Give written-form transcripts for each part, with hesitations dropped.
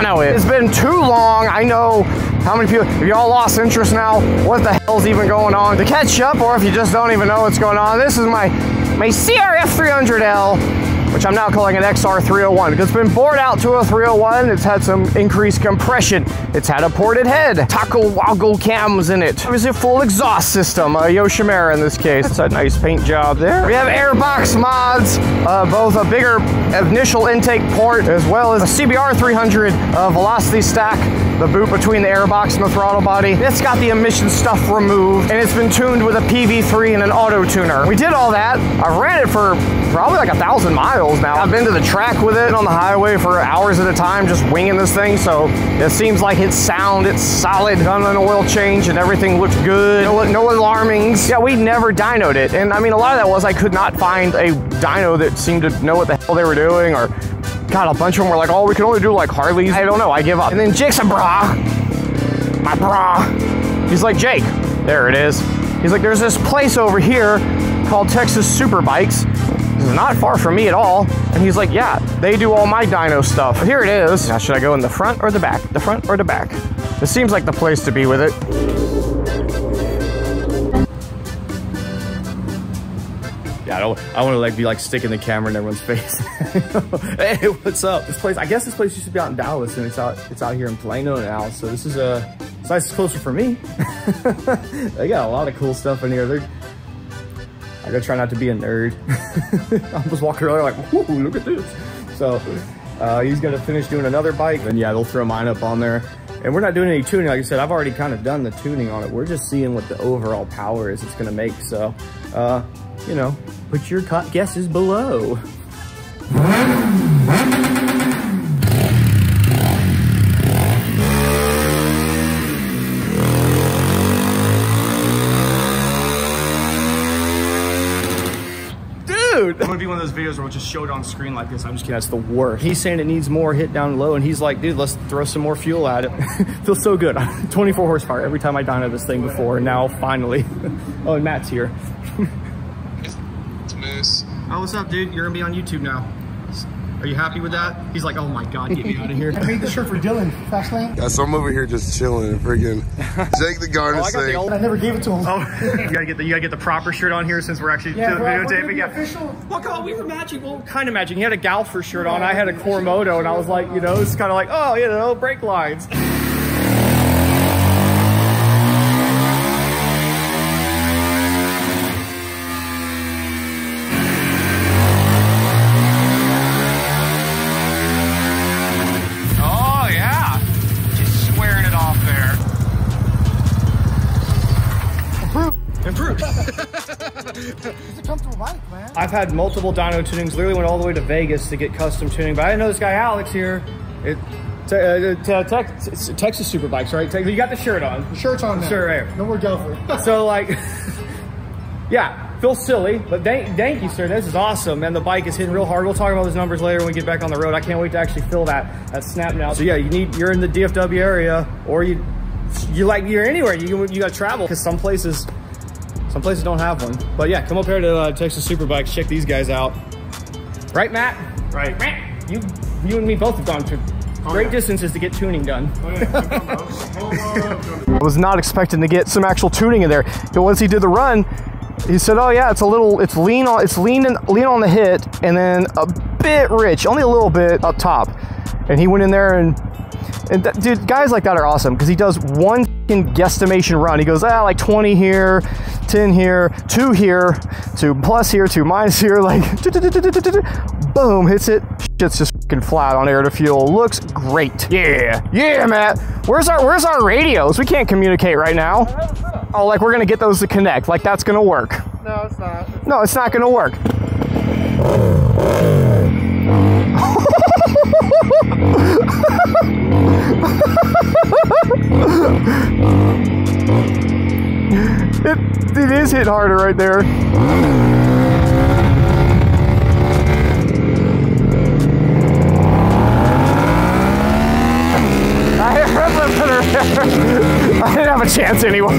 dyno it. It's been too long. I know how many people, if y'all lost interest now, what the hell's even going on? To catch up, or if you just don't even know what's going on, this is my CRF300L, which I'm now calling an XR301 because it's been bored out to a 301. It's had some increased compression. It's had a ported head, taco woggle cams in it. It was a full exhaust system, a Yoshimura in this case. That's a nice paint job there. We have airbox mods, both a bigger initial intake port as well as a CBR300 velocity stack, the boot between the airbox and the throttle body. It's got the emission stuff removed, and it's been tuned with a PV3 and an auto tuner. We did all that. I ran it for probably like 1,000 miles now. I've been to the track with it on the highway for hours at a time, just winging this thing, so it seems like it's sound, it's solid. Done an oil change and everything looks good. No alarmings. Yeah, we never dynoed it, and I mean, a lot of that was I could not find a dyno that seemed to know what the hell they were doing, or God, a bunch of them were like, oh, we can only do like Harleys. I don't know, I give up. And then Jake's a brah, my brah. He's like, Jake, there it is. He's like, there's this place over here called Texas Superbikes. This is not far from me at all. And he's like, yeah, they do all my dyno stuff. But here it is. Now, should I go in the front or the back? The front or the back? This seems like the place to be with it. Yeah, I want to like be like sticking the camera in everyone's face. Hey, what's up? This place, I guess this place used to be out in Dallas, and it's out here in Plano now. So this is it's nice, closer for me. They got a lot of cool stuff in here. I gotta try not to be a nerd. I'm just walking around like, whoo, look at this. So he's gonna finish doing another bike, and yeah, they'll throw mine up on there. And we're not doing any tuning. Like I said, I've already kind of done the tuning on it. We're just seeing what the overall power is it's gonna make. So, you know, put your guesses below. Dude, I'm gonna be one of those videos where we'll just show it on screen like this. I'm just kidding, that's the worst. He's saying it needs more hit down low, and he's like, dude, let's throw some more fuel at it. Feels so good. 24 horsepower every time I dyno this thing before, and now finally. Oh, and Matt's here. It's Moose. Oh, what's up, dude? You're gonna be on YouTube now. Are you happy with that? He's like, oh my God, get me out of here. I made the shirt for Dylan, Fast Lane. Yeah, so I'm over here just chilling, freaking Jake the Garden Snake. I never gave it to him. Oh, you gotta get the proper shirt on here since we're actually videotaping. Yeah, official. Well, God, we were matching. Well, kind of matching. He had a Galfer shirt on. I had a Core Moto, and I was like, you know, it's kind of like, oh, you know, brake lines. It's a comfortable bike, man. I've had multiple dyno tunings, literally went all the way to Vegas to get custom tuning, but I didn't know this guy Alex here. Texas Superbikes, right? You got the shirt on. The shirt's on now. Sure, right. No more Galfer. So like, yeah, feels silly, but thank you, sir. This is awesome, man. The bike is hitting real hard. We'll talk about those numbers later when we get back on the road. I can't wait to actually feel that snap now. So yeah, you're in the DFW area, or you're anywhere. You got to travel, because some places don't have one. But yeah, come up here to Texas Superbikes. Check these guys out. Right, Matt? Right. Matt, you and me both have gone to great distances to get tuning done. I was not expecting to get some actual tuning in there. But once he did the run, he said, "Oh yeah, it's lean on the hit, and then a bit rich, only a little bit up top." And he went in there and dude, guys like that are awesome, because he does one guesstimation run. He goes, like 20 here, 10 here, 2 here, 2 plus here, 2 minus here, like boom, hits it. Shit's just fucking flat on air to fuel. Looks great. Yeah, Matt. Where's our radios? We can't communicate right now. Oh, like we're gonna get those to connect. Like that's gonna work. No, it's not. No, it's not gonna work. It is hit harder right there. I didn't have a chance anyway.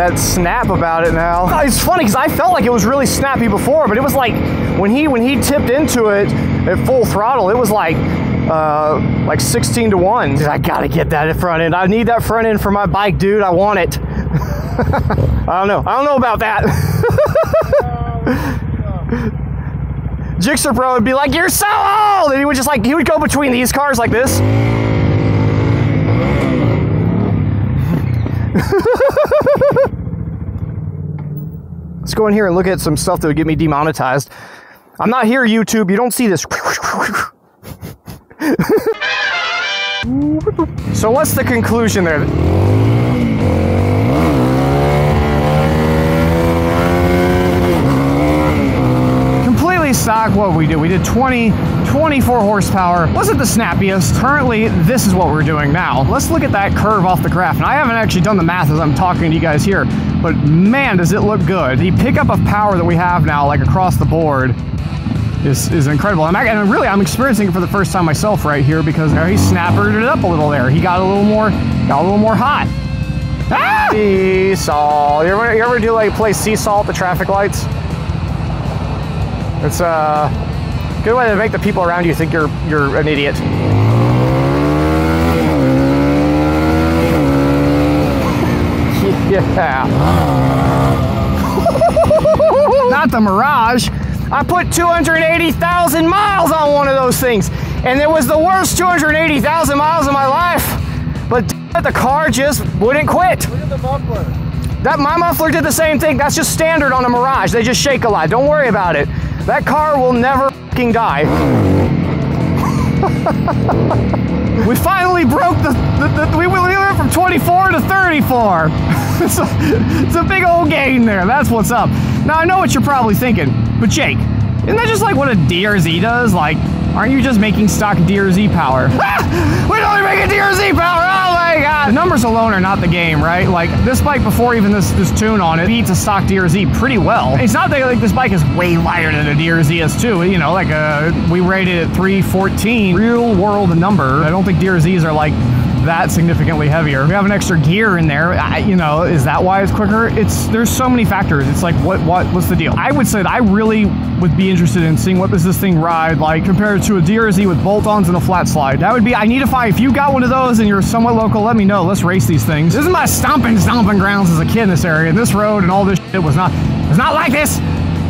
that snap about it now. It's funny because I felt like it was really snappy before, but it was like when he tipped into it at full throttle, it was like 16 to 1. I gotta get that front end. I need that front end for my bike, dude. I want it. I don't know about that. Jixer Bro would be like, "You're so old," and he would just like, he would go between these cars like this. Let's go in here and look at some stuff that would get me demonetized. I'm not here, YouTube. You don't see this. So what's the conclusion there? Completely stock what we did. We did 24 horsepower. Wasn't the snappiest. Currently, this is what we're doing now. Let's look at that curve off the graph. And I haven't actually done the math as I'm talking to you guys here, but man, does it look good. The pickup of power that we have now, like across the board, is incredible. And really, I'm experiencing it for the first time myself right here because he snappered it up a little there. He got a little more hot. Ah! Seesaw. You ever do like play seesaw at the traffic lights? It's a good way to make the people around you think you're an idiot. Yeah. Not the Mirage. I put 280,000 miles on one of those things, and it was the worst 280,000 miles of my life. But the car just wouldn't quit. Look at the muffler. My muffler did the same thing. That's just standard on a Mirage. They just shake a lot. Don't worry about it. That car will never fucking die. We finally broke we went from 24 to 34. It's a big old gain there. That's what's up. Now I know what you're probably thinking, but Jake, isn't that just like what a DRZ does? Like, aren't you just making stock DRZ power? Ah! We only make a DRZ power! Oh my god! The numbers alone are not the game, right? Like, this bike, before even this tune on it, beats a stock DRZ pretty well. It's not that like this bike is way lighter than a DRZ is too. You know, like we rated it 314. Real world number. I don't think DRZs are like that significantly heavier. We have an extra gear in there. You know, is that why it's quicker? There's so many factors. It's like, what's the deal? I would say that I really would be interested in seeing what does this thing ride like compared to a DRZ with bolt-ons and a flat slide. That would be, I need to find, if you got one of those and you're somewhat local, let me know. Let's race these things. This is my stomping grounds as a kid in this area. And this road and all this shit was not like this.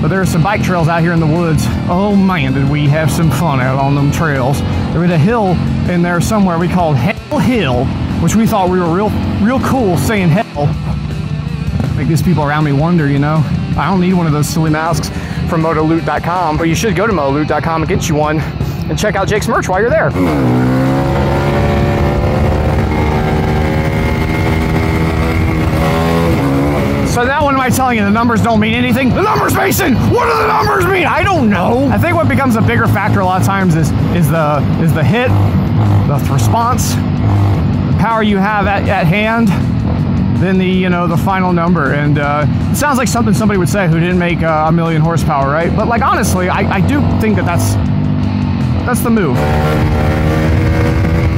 But there are some bike trails out here in the woods. Oh man, did we have some fun out on them trails. There was a hill in there somewhere we called Hell Hill, which we thought we were real cool saying hell. Make these people around me wonder, you know. I don't need one of those silly masks from motoloot.com, but you should go to motoloot.com and get you one and check out Jake's merch while you're there. So now what am I telling you? The numbers don't mean anything? The numbers, Mason! What do the numbers mean? I don't know. I think what becomes a bigger factor a lot of times is the hit, the response, the power you have at hand, then the final number. And it sounds like something somebody would say who didn't make a million horsepower, right? But like honestly, I do think that's the move.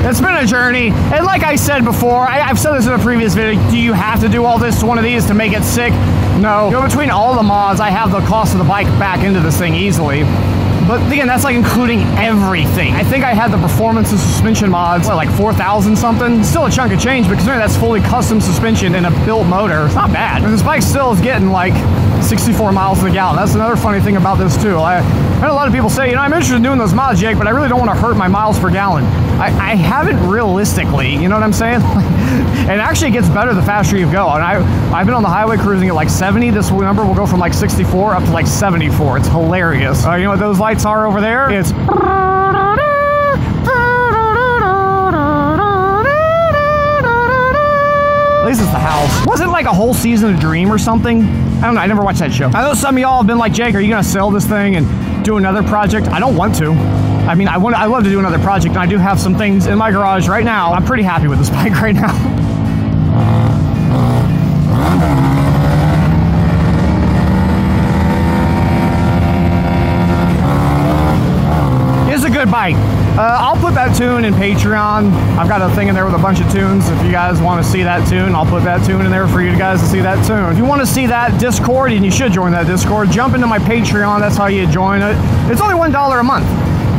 It's been a journey, and like I said before, I've said this in a previous video, do you have to do all this to one of these to make it sick? No. You know, between all the mods, I have the cost of the bike back into this thing easily. But again, that's like including everything. I think I had the performance and suspension mods, like 4,000 something. Still a chunk of change, but considering that's fully custom suspension and a built motor, it's not bad. And this bike still is getting like 64 miles to the gallon. That's another funny thing about this too. I had a lot of people say, you know, I'm interested in doing those mods, Jake, but I really don't want to hurt my miles per gallon. I haven't realistically, you know what I'm saying? And actually it gets better the faster you go. And I've been on the highway cruising at like 70. This number will go from like 64 up to like 74. It's hilarious. You know what those lights are over there? It's... At least it's the house. Was it like a whole season of Dream or something? I don't know, I never watched that show. I know some of y'all have been like, Jake, are you gonna sell this thing and do another project? I don't want to. I mean, I love to do another project, and I do have some things in my garage right now. I'm pretty happy with this bike right now. It's a good bike. I'll put that tune in Patreon. I've got a thing in there with a bunch of tunes. If you guys want to see that tune, I'll put that tune in there for you guys to see that tune. If you want to see that Discord, and you should join that Discord, jump into my Patreon. That's how you join it. It's only $1 a month.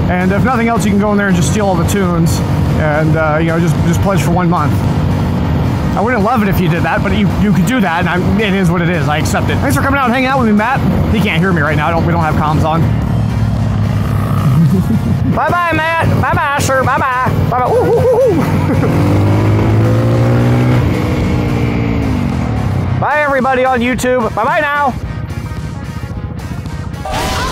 And if nothing else, you can go in there and just steal all the tunes. And, you know, just pledge for 1 month. I wouldn't love it if you did that, but you could do that, and it is what it is. I accept it. Thanks for coming out and hanging out with me, Matt. He can't hear me right now. We don't have comms on. Bye-bye, Matt. Bye-bye, sir. Bye-bye. Bye-bye. Woo, woo, woo, woo. Bye, everybody on YouTube. Bye-bye now.